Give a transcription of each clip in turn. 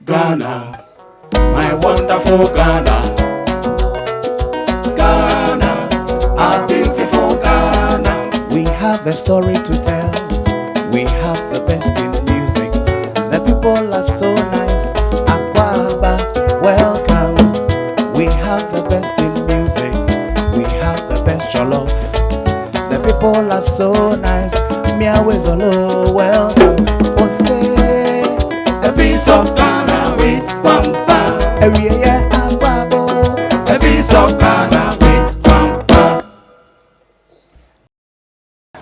Ghana, my wonderful Ghana, Ghana, our beautiful Ghana. We have a story to tell. We have the best in music. The people are so nice. Akwaba, welcome. We have the best in music. We have the best jollof. The people are so nice. Miawezolo, welcome. Ose, A piece of Ghana with Kwan Pa. Eriye Akwabo. A piece of Ghana with Kwan Pa.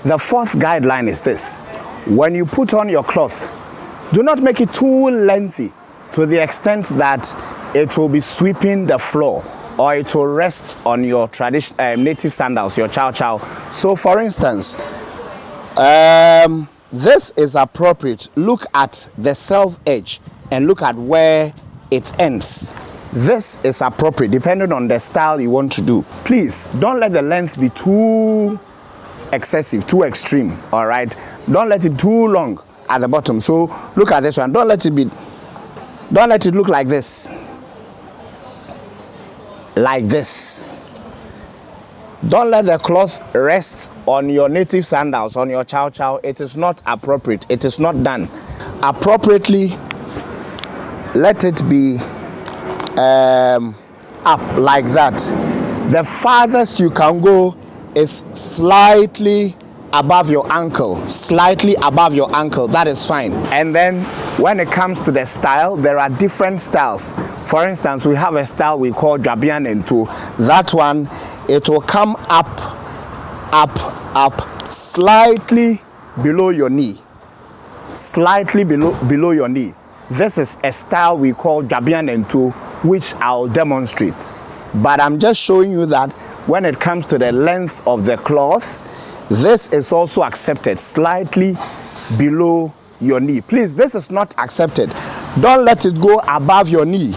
The fourth guideline is this: when you put on your cloth, do not make it too lengthy to the extent that it will be sweeping the floor or it will rest on your native sandals, your chow chow. So for instance, this is appropriate. Look at the self edge and look at where it ends. This is appropriate depending on the style you want to do. Please don't let the length be too excessive, too extreme. All right, don't let it too long at the bottom. So look at this one. Don't let it look like this, like this. Don't let the cloth rest on your native sandals, on your chow chow. It is not appropriate. It is not done appropriately. Let it be up like that. The farthest you can go is slightly above your ankle, slightly above your ankle. That is fine. And then when it comes to the style, there are different styles. For instance, we have a style we call Jabian Ento. That one, it will come up, slightly below your knee, slightly below your knee. This is a style we call Jabian Ento, which I'll demonstrate. But I'm just showing you that when it comes to the length of the cloth, this is also accepted, slightly below your knee. Please, this is not accepted. Don't let it go above your knee.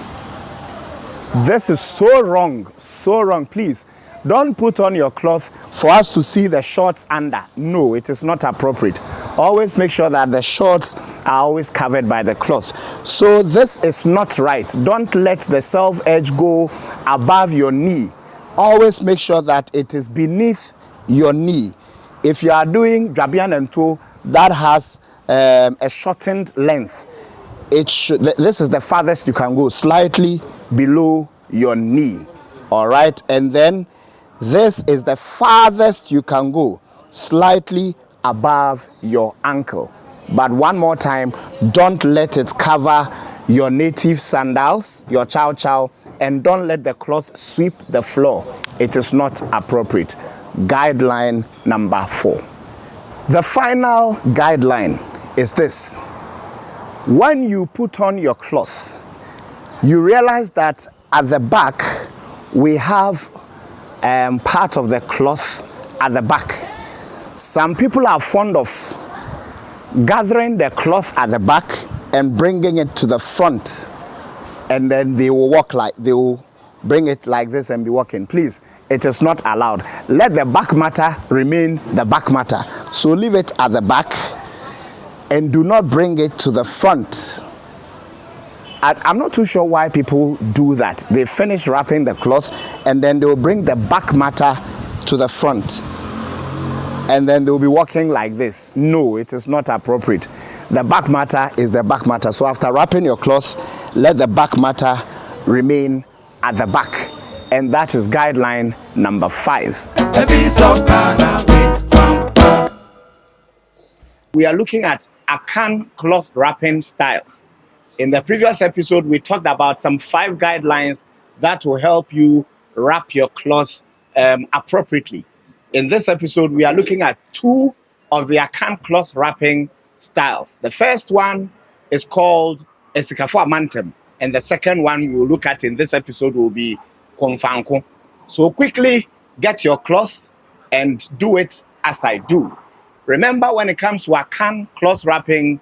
This is so wrong, so wrong. Please, don't put on your cloth for us to see the shorts under. No, it is not appropriate. Always make sure that the shorts are always covered by the cloth. So this is not right. Don't let the self edge go above your knee. Always make sure that it is beneath your knee. If you are doing Jabian and Toe that has a shortened length, this is the farthest you can go, slightly below your knee. All right, and then this is the farthest you can go, slightly above your ankle. But one more time, don't let it cover your native sandals, your chow chow, and don't let the cloth sweep the floor. It is not appropriate. Guideline number 4. The final guideline is this: when you put on your cloth, you realize that at the back we have part of the cloth at the back. Some people are fond of gathering the cloth at the back and bringing it to the front, and then they will bring it like this and be walking. Please, it is not allowed. Let the back matter remain the back matter. So leave it at the back and do not bring it to the front. I'm not too sure why people do that. They finish wrapping the cloth and then they will bring the back matter to the front, and then they'll be walking like this. No, it is not appropriate. The back matter is the back matter. So after wrapping your cloth, let the back matter remain at the back. And that is guideline number 5. A piece of Ghana with Kwan Pa. We are looking at Akan cloth wrapping styles. In the previous episode, we talked about some 5 guidelines that will help you wrap your cloth appropriately. In this episode, we are looking at 2 of the Akan cloth wrapping styles. The first one is called Esikafo Amantem, and the second one we will look at in this episode will be Konfanko. So quickly get your cloth and do it as I do. Remember, when it comes to Akan cloth wrapping,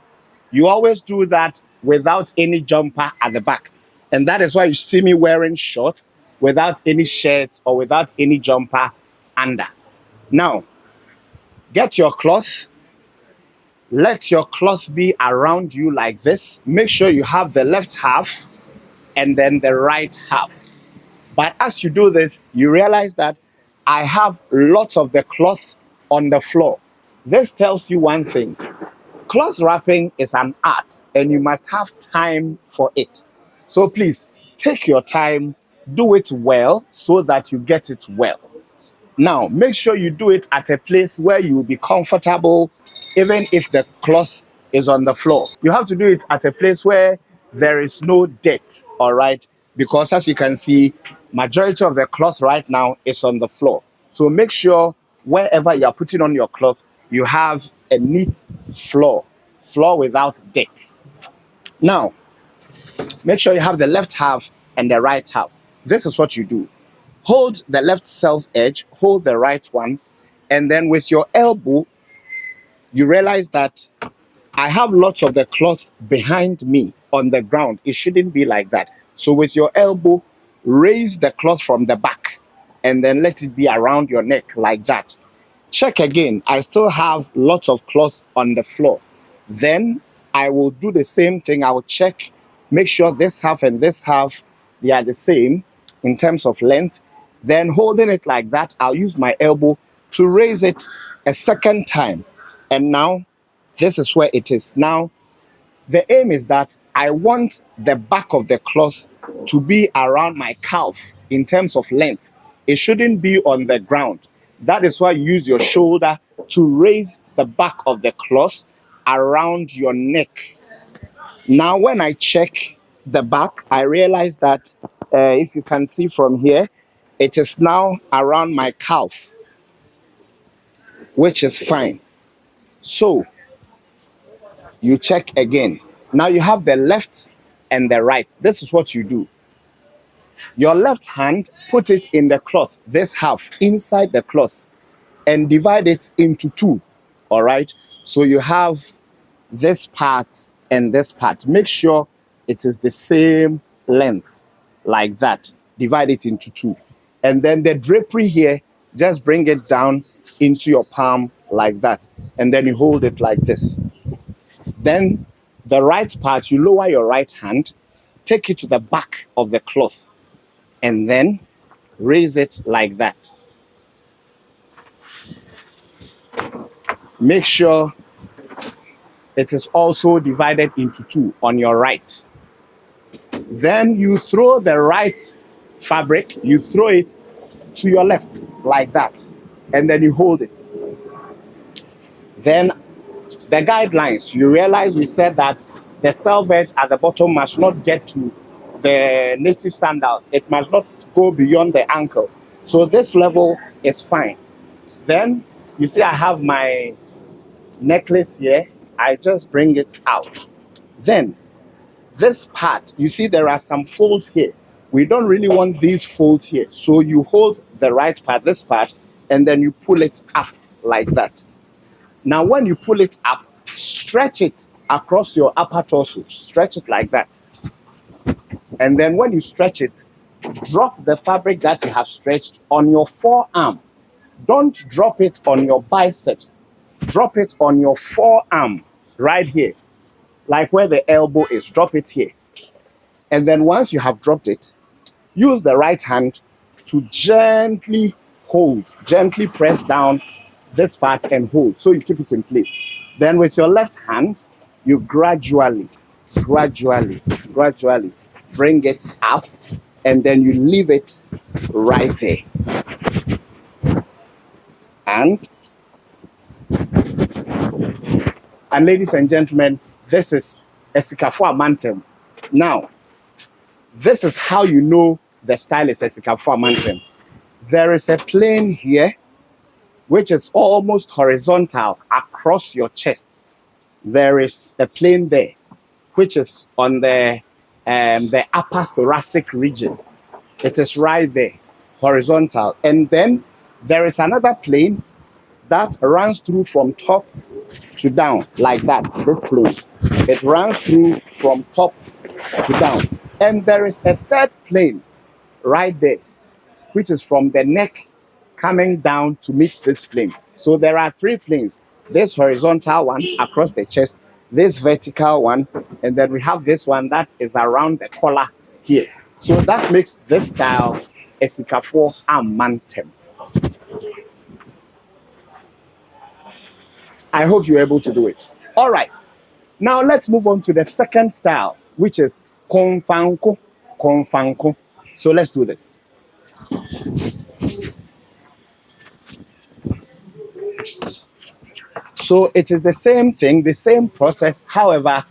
you always do that without any jumper at the back. And that is why you see me wearing shorts without any shirt or without any jumper under. Now, get your cloth Let your cloth be around you like this. Make sure you have the left half and then the right half. But as you do this, you realize that I have lots of the cloth on the floor. This tells you one thing. Cloth wrapping is an art and you must have time for it. So please take your time, do it well so that you get it well. Now, make sure you do it at a place where you'll be comfortable, even if the cloth is on the floor. You have to do it at a place where there is no dirt, all right? Because as you can see, majority of the cloth right now is on the floor. So make sure wherever you are putting on your cloth, you have a neat floor without dirt. Now, make sure you have the left half and the right half. This is what you do. Hold the left self edge, hold the right one, and then with your elbow, you realize that I have lots of the cloth behind me on the ground. It shouldn't be like that. So with your elbow, raise the cloth from the back and then let it be around your neck like that. Check again. I still have lots of cloth on the floor. Then I will do the same thing. I will check, make sure this half and this half, they are the same in terms of length. Then holding it like that, I'll use my elbow to raise it a second time. And now this is where it is. Now, the aim is that I want the back of the cloth to be around my calf in terms of length. It shouldn't be on the ground. That is why you use your shoulder to raise the back of the cloth around your neck. Now, when I check the back, I realize that if you can see from here, it is now around my calf, which is fine. So, you check again. Now you have the left and the right. This is what you do. Your left hand, put it in the cloth, this half, inside the cloth, and divide it into two, all right? So you have this part and this part. Make sure it is the same length, like that. Divide it into two. And then the drapery here, just bring it down into your palm like that. And then you hold it like this. Then the right part, you lower your right hand, take it to the back of the cloth, and then raise it like that. Make sure it is also divided into two on your right. Then you throw the right fabric, you throw it to your left like that, and then you hold it. Then the guidelines, you realize we said that the self edge at the bottom must not get to the native sandals. It must not go beyond the ankle. So this level is fine. Then you see I have my necklace here. I just bring it out. Then this part, you see there are some folds here. We don't really want these folds here. So you hold the right part, this part, and then you pull it up like that. Now when you pull it up, stretch it across your upper torso. Stretch it like that. And then when you stretch it, drop the fabric that you have stretched on your forearm. Don't drop it on your biceps. Drop it on your forearm right here, like where the elbow is. Drop it here. And then once you have dropped it, use the right hand to gently hold, gently press down this part and hold, so you keep it in place. Then with your left hand, you gradually bring it up, and then you leave it right there. And ladies and gentlemen, this is a Sikafo Amantem. Now, this is how you know the style is a Sikafo Amantem. There is a plane here, which is almost horizontal across your chest. There is a plane there, which is on the upper thoracic region. It is right there, horizontal. And then there is another plane that runs through from top to down, like that, this plane. It runs through from top to down. And there is a third plane right there, which is from the neck coming down to meet this plane. So there are three planes. this horizontal one across the chest, this vertical one, and then we have this one that is around the collar here. So that makes this style a Sikafo Amantem. I hope you're able to do it. All right. Now let's move on to the second style, which is Konfanko. Konfanko. So let's do this. So it is the same thing, the same process. However,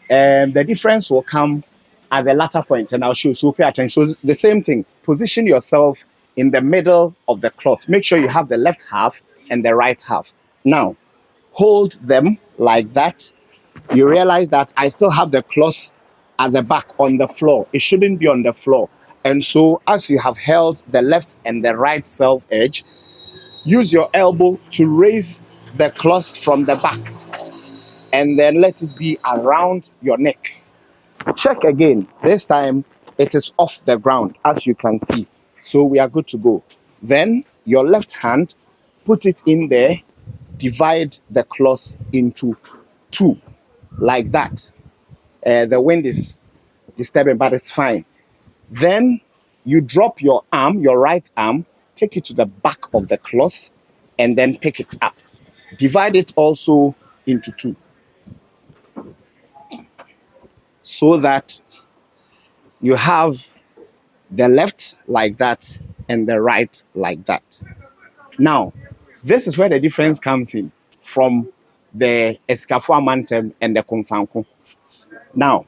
the difference will come at the latter point, and I'll show you. So pay attention. So the same thing. Position yourself in the middle of the cloth. Make sure you have the left half and the right half. Now, hold them like that. You realize that I still have the cloth at the back on the floor. It shouldn't be on the floor. And so as you have held the left and the right self edge, use your elbow to raise the cloth from the back and then let it be around your neck. Check again. This time it is off the ground, as you can see. So we are good to go. Then your left hand, put it in there, divide the cloth into two, like that. The wind is disturbing, but it's fine. Then you drop your arm, your right arm, take it to the back of the cloth, and then pick it up. Divide it also into two, so that you have the left like that and the right like that. Now, this is where the difference comes in from the Sikafo Amantem and the Konfanko. Now,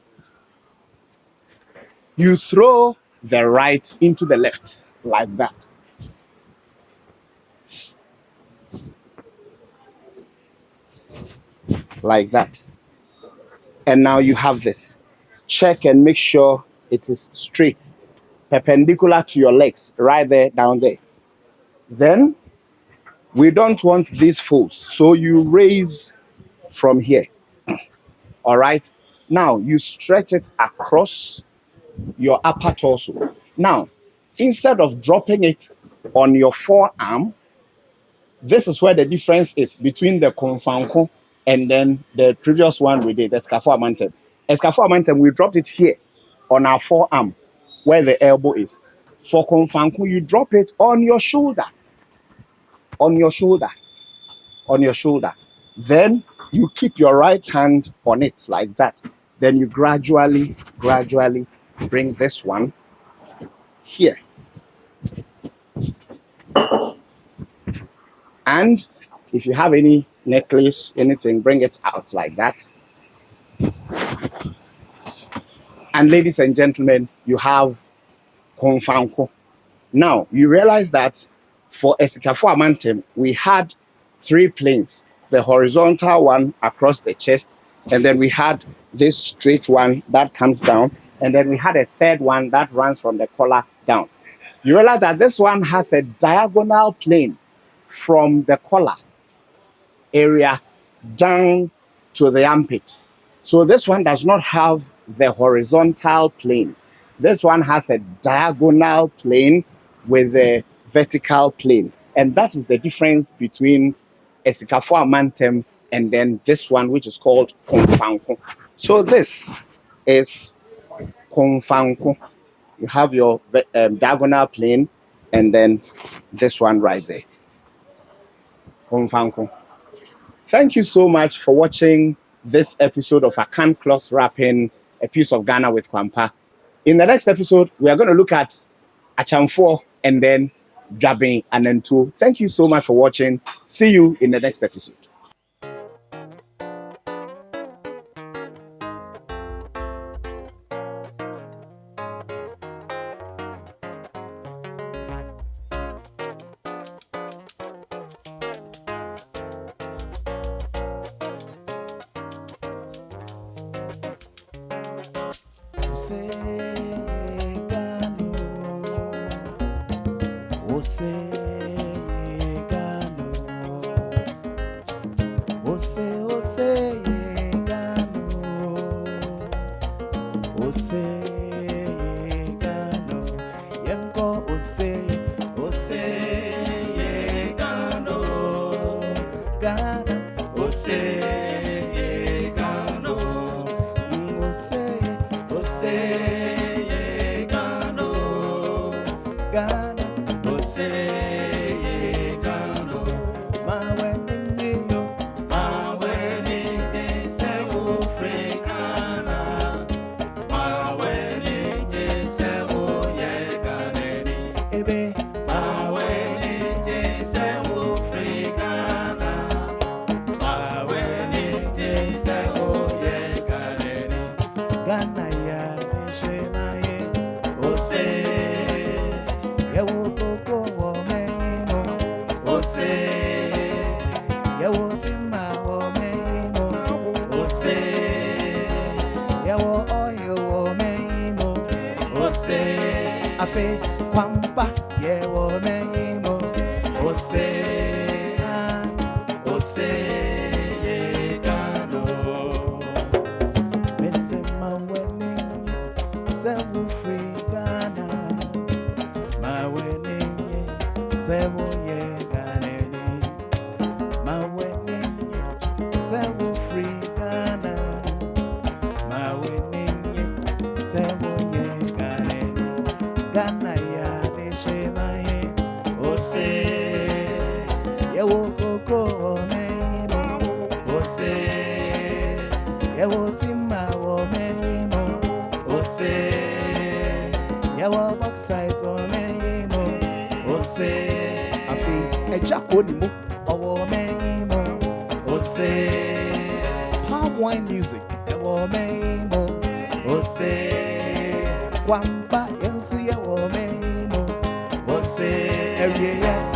you throw the right into the left like that. Like that. And now you have this. Check and make sure it is straight, perpendicular to your legs, right there, down there. Then, we don't want these folds, so you raise from here. All right? Now, you stretch it across your upper torso. Now, instead of dropping it on your forearm, this is where the difference is between the Konfanko and then the previous one we did, the Sikafo Amantem. Sikafo Amantem, we dropped it here on our forearm, where the elbow is. For Konfanko, you drop it on your shoulder. On your shoulder. On your shoulder. Then you keep your right hand on it like that. Then you gradually bring this one here. And if you have any necklace, anything, bring it out like that. And ladies and gentlemen, you have Konfanko. Now, you realize that for Sikafo Amantem, we had three planes. The horizontal one across the chest, and then we had this straight one that comes down, and then we had a third one that runs from the collar down. You realize that this one has a diagonal plane from the collar area down to the armpit. So this one does not have the horizontal plane. This one has a diagonal plane with a vertical plane. And that is the difference between a Sikafo Amantem and then this one, which is called Konfanko. So this is Konfanko. You have your diagonal plane and then this one right there. Konfanko. Thank you so much for watching this episode of Akan Cloth Wrapping, a piece of Ghana with Kwan Pa. In the next episode, we are going to look at Achamfo and then Dwabin and Ntu. Thank you so much for watching. See you in the next episode. Ghana. Ose Ghana. My wedding yo. My wedding day say wo free Ghana. My wedding day say wo ye Ghana. Ebe. My wedding day say wo free Ghana. My wedding day say wo ye Ghana. Ghana ya nishema ye. Ose Yewo koko wo meimo. Ose Yewo tima wo meimo. Ose Yewo oyo wo meimo. Ose Afe Kwan Pa yewo meimo. Ose Ah, Ose Ghana. missing my wedding, seven free Ghana. My wedding, seven yeah Ghana. My wedding, seven free Ghana. My wedding, seven yeah Ghana. Ghana ya nishema ye. Ose Yewo koko meimo. Ose Yewo tima wo meimo. Ose Yewo bauxite wo meimo. Ose Afi ejako ni mo owo meimo. Ose Palm wine music yewo meimo. Ose Kwan Pa yensu yewo meimo. Ose Every year